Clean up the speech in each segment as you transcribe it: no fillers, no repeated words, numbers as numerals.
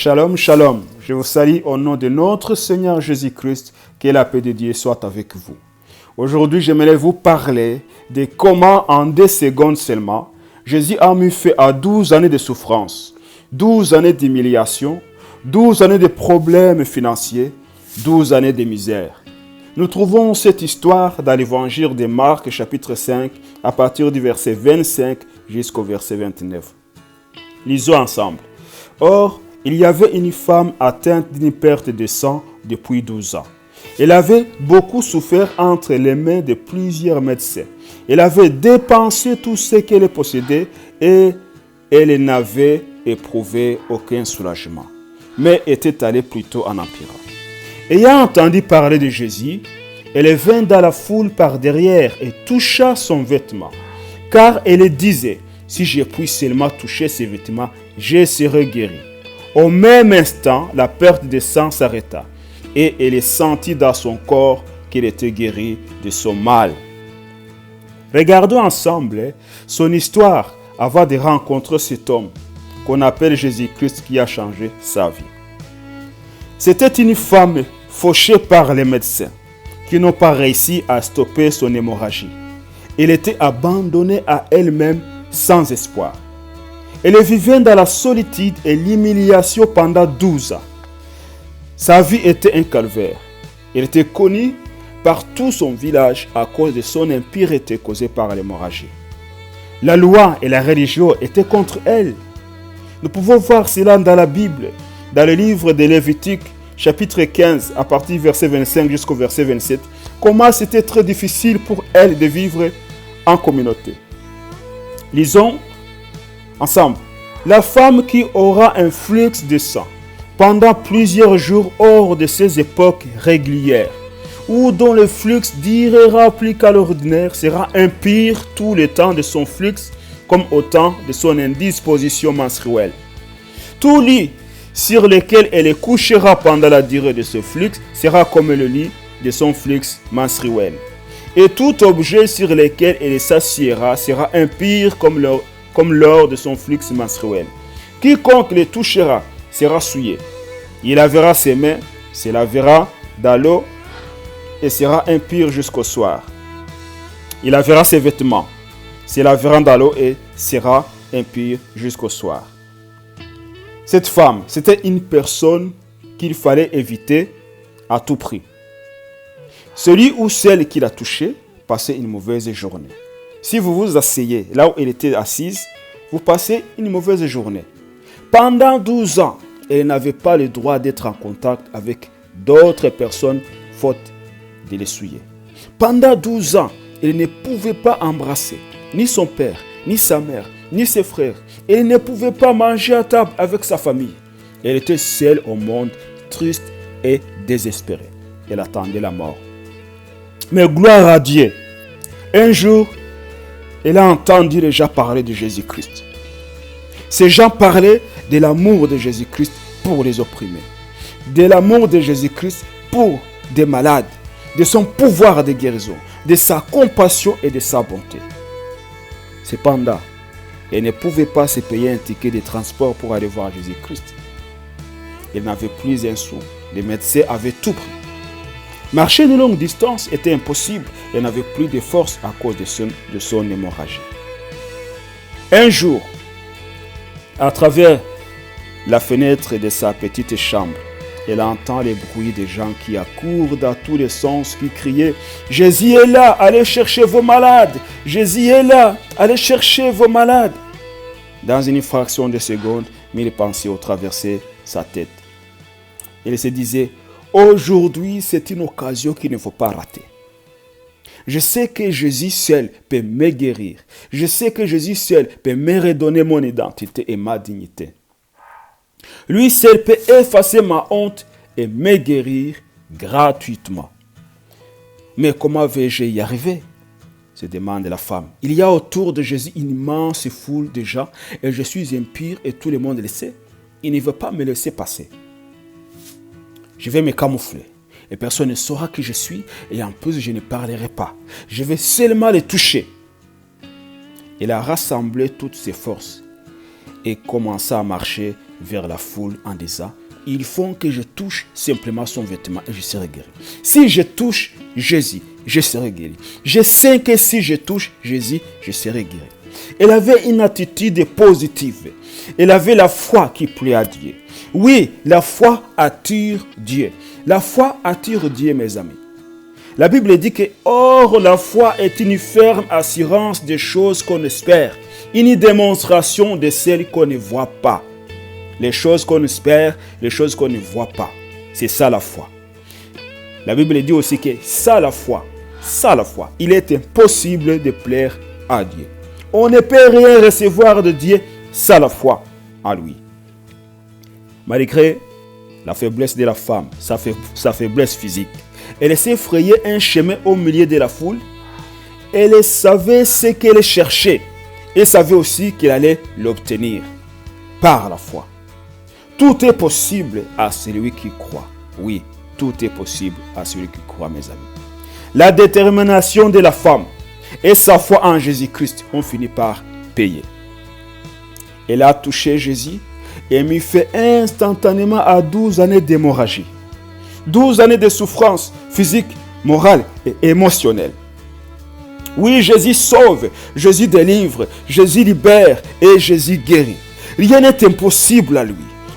Shalom, shalom. Je vous salue au nom de notre Seigneur Jésus-Christ. Que la paix de Dieu soit avec vous. Aujourd'hui, j'aimerais vous parler de comment, en 2 secondes seulement, Jésus a mis fin à 12 années de souffrance, 12 années d'humiliation, 12 années de problèmes financiers, 12 années de misère. Nous trouvons cette histoire dans l'évangile de Marc, chapitre 5, à partir du verset 25 jusqu'au verset 29. Lisons ensemble. Or, il y avait une femme atteinte d'une perte de sang depuis 12 ans. Elle avait beaucoup souffert entre les mains de plusieurs médecins. Elle avait dépensé tout ce qu'elle possédait et elle n'avait éprouvé aucun soulagement, mais était allée plutôt en empirant. Ayant entendu parler de Jésus, elle vint dans la foule par derrière et toucha son vêtement, car elle disait, « Si je puis seulement toucher ses vêtements, je serai guérie. » Au même instant, la perte de sang s'arrêta et elle sentit dans son corps qu'elle était guérie de son mal. Regardons ensemble son histoire avant de rencontrer cet homme qu'on appelle Jésus-Christ qui a changé sa vie. C'était une femme fauchée par les médecins qui n'ont pas réussi à stopper son hémorragie. Elle était abandonnée à elle-même sans espoir. Elle vivait dans la solitude et l'humiliation pendant 12 ans. Sa vie était un calvaire. Elle était connue par tout son village à cause de son impureté causée par l'hémorragie. La loi et la religion étaient contre elle. Nous pouvons voir cela dans la Bible, dans le livre de Lévitique, chapitre 15, à partir du verset 25 jusqu'au verset 27, comment c'était très difficile pour elle de vivre en communauté. Lisons ensemble. La femme qui aura un flux de sang pendant plusieurs jours hors de ses époques régulières, ou dont le flux durera plus qu'à l'ordinaire, sera impure tout le temps de son flux, comme au temps de son indisposition menstruelle. Tout lit sur lequel elle couchera pendant la durée de ce flux sera comme le lit de son flux menstruel. Et tout objet sur lequel elle s'assiera sera impur comme lors de son flux menstruel. Quiconque le touchera sera souillé. Il lavera ses mains, se lavera dans l'eau et sera impur jusqu'au soir. Il lavera ses vêtements, se lavera dans l'eau et sera impur jusqu'au soir. Cette femme, c'était une personne qu'il fallait éviter à tout prix. Celui ou celle qui l'a touchée passait une mauvaise journée. Si vous vous asseyez là où elle était assise, vous passez une mauvaise journée. Pendant 12 ans, elle n'avait pas le droit d'être en contact avec d'autres personnes, faute de les souiller. Pendant 12 ans, elle ne pouvait pas embrasser ni son père, ni sa mère, ni ses frères. Elle ne pouvait pas manger à table avec sa famille. Elle était seule au monde, triste et désespérée. Elle attendait la mort. Mais gloire à Dieu. Un jour, elle a entendu les gens parler de Jésus-Christ. Ces gens parlaient de l'amour de Jésus-Christ pour les opprimés, de l'amour de Jésus-Christ pour des malades, de son pouvoir de guérison, de sa compassion et de sa bonté. Cependant, elle ne pouvait pas se payer un ticket de transport pour aller voir Jésus-Christ. Elle n'avait plus un sou. Les médecins avaient tout pris. Marcher de longue distance était impossible. Elle n'avait plus de force à cause de son hémorragie. Un jour, à travers la fenêtre de sa petite chambre, elle entend les bruits des gens qui accourent dans tous les sens, qui criaient « Jésus est là, allez chercher vos malades! Jésus est là, allez chercher vos malades !» Dans une fraction de seconde, mille pensées ont traversé sa tête. Elle se disait « Aujourd'hui, c'est une occasion qu'il ne faut pas rater. Je sais que Jésus seul peut me guérir. Je sais que Jésus seul peut me redonner mon identité et ma dignité. Lui seul peut effacer ma honte et me guérir gratuitement. Mais comment vais-je y arriver? Se demande la femme. Il y a autour de Jésus une immense foule de gens et je suis impur et tout le monde le sait. Il ne veut pas me laisser passer. Je vais me camoufler et personne ne saura qui je suis et en plus je ne parlerai pas. Je vais seulement les toucher. Elle a rassemblé toutes ses forces et commença à marcher vers la foule en disant, ils font que je touche simplement son vêtement et je serai guéri. Si je touche Jésus, je serai guéri. Je sais que si je touche Jésus, je serai guéri. Elle avait une attitude positive. Elle avait la foi qui plaît à Dieu. Oui, la foi attire Dieu. La foi attire Dieu, mes amis. La Bible dit que, or, la foi est une ferme assurance des choses qu'on espère, une démonstration de celles qu'on ne voit pas. Les choses qu'on espère, les choses qu'on ne voit pas. C'est ça la foi. La Bible dit aussi que ça la foi, il est impossible de plaire à Dieu. On ne peut rien recevoir de Dieu, ça la foi à lui. Malgré la faiblesse de la femme, sa faiblesse physique, elle s'est frayée un chemin au milieu de la foule. Elle savait ce qu'elle cherchait. Elle savait aussi qu'elle allait l'obtenir par la foi. Tout est possible à celui qui croit. Oui, tout est possible à celui qui croit, mes amis. La détermination de la femme et sa foi en Jésus-Christ ont fini par payer. Elle a touché Jésus et mis fin instantanément à 12 années d'hémorragie. 12 années de souffrance physique, morale et émotionnelle. Oui, Jésus sauve, Jésus délivre, Jésus libère et Jésus guérit. Rien n'est impossible à lui.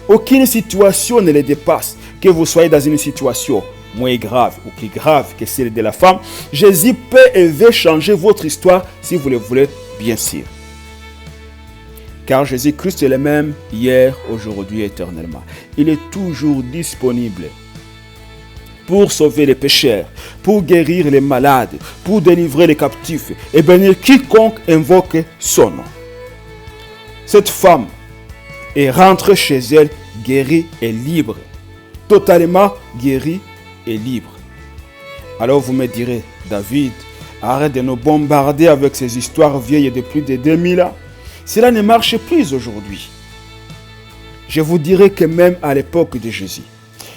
Aucune situation ne le dépasse. Que vous soyez dans une situation moins grave ou plus grave que celle de la femme, Jésus peut et veut changer votre histoire si vous le voulez, bien sûr. Car Jésus-Christ est le même hier, aujourd'hui, éternellement. Il est toujours disponible pour sauver les pécheurs, pour guérir les malades, pour délivrer les captifs et bénir quiconque invoque son nom. Cette femme est rentrée chez elle guérie et libre, totalement guérie et libre. Alors vous me direz, David, arrête de nous bombarder avec ces histoires vieilles de plus de 2000 ans. Cela ne marche plus aujourd'hui. Je vous dirai que même à l'époque de Jésus,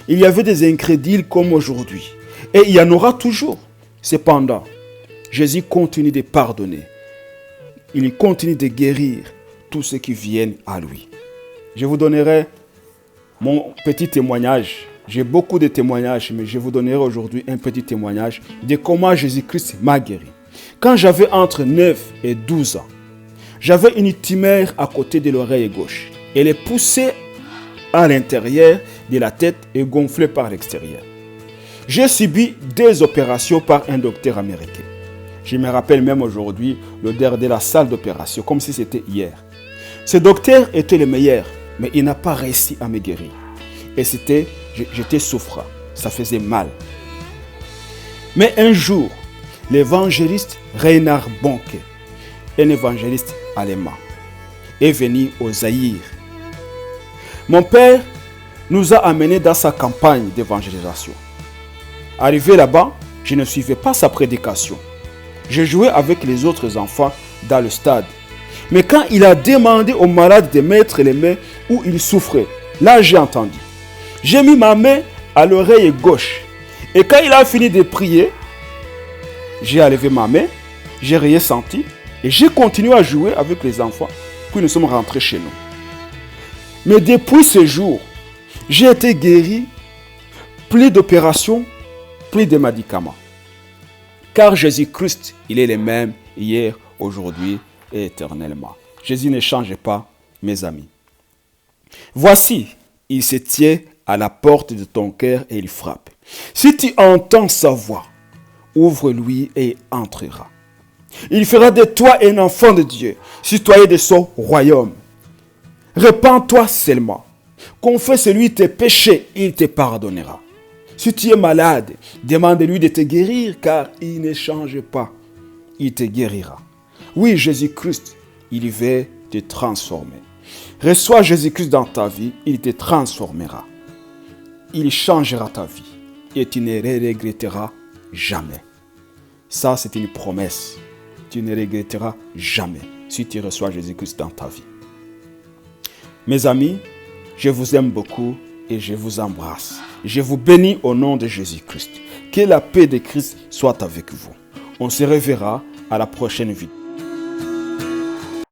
il y avait des incrédules comme aujourd'hui. Et il y en aura toujours. Cependant, Jésus continue de pardonner. Il continue de guérir tous ceux qui viennent à lui. Je vous donnerai mon petit témoignage. J'ai beaucoup de témoignages, mais je vous donnerai aujourd'hui un petit témoignage de comment Jésus-Christ m'a guéri. Quand j'avais entre 9 et 12 ans, j'avais une tumeur à côté de l'oreille gauche. Elle est poussée à l'intérieur de la tête et gonflée par l'extérieur. J'ai subi 2 opérations par un docteur américain. Je me rappelle même aujourd'hui l'odeur de la salle d'opération, comme si c'était hier. Ce docteur était le meilleur, mais il n'a pas réussi à me guérir. Et j'étais souffrant, ça faisait mal. Mais un jour, l'évangéliste Reinhard Bonke, un évangéliste allemand, est venu au Zaïre. Mon père nous a amenés dans sa campagne d'évangélisation. Arrivé là-bas, je ne suivais pas sa prédication. Je jouais avec les autres enfants dans le stade. Mais quand il a demandé aux malades de mettre les mains où ils souffraient, là j'ai entendu. J'ai mis ma main à l'oreille gauche. Et quand il a fini de prier, j'ai enlevé ma main, j'ai rien senti et j'ai continué à jouer avec les enfants. Puis nous sommes rentrés chez nous. Mais depuis ce jour, j'ai été guéri, plus d'opérations, plus de médicaments. Car Jésus-Christ, il est le même hier, aujourd'hui et éternellement. Jésus ne change pas, mes amis. Voici, il se tient à la porte de ton cœur et il frappe. Si tu entends sa voix, ouvre-lui et entrera. Il fera de toi un enfant de Dieu, citoyen de son royaume. Répands-toi seulement. Confesse-lui tes péchés, il te pardonnera. Si tu es malade, demande-lui de te guérir, car il ne change pas. Il te guérira. Oui, Jésus-Christ, il veut te transformer. Reçois Jésus-Christ dans ta vie, il te transformera. Il changera ta vie et tu ne regretteras jamais. Ça, c'est une promesse. Tu ne regretteras jamais si tu reçois Jésus-Christ dans ta vie. Mes amis, je vous aime beaucoup et je vous embrasse. Je vous bénis au nom de Jésus-Christ. Que la paix de Christ soit avec vous. On se reverra à la prochaine vidéo.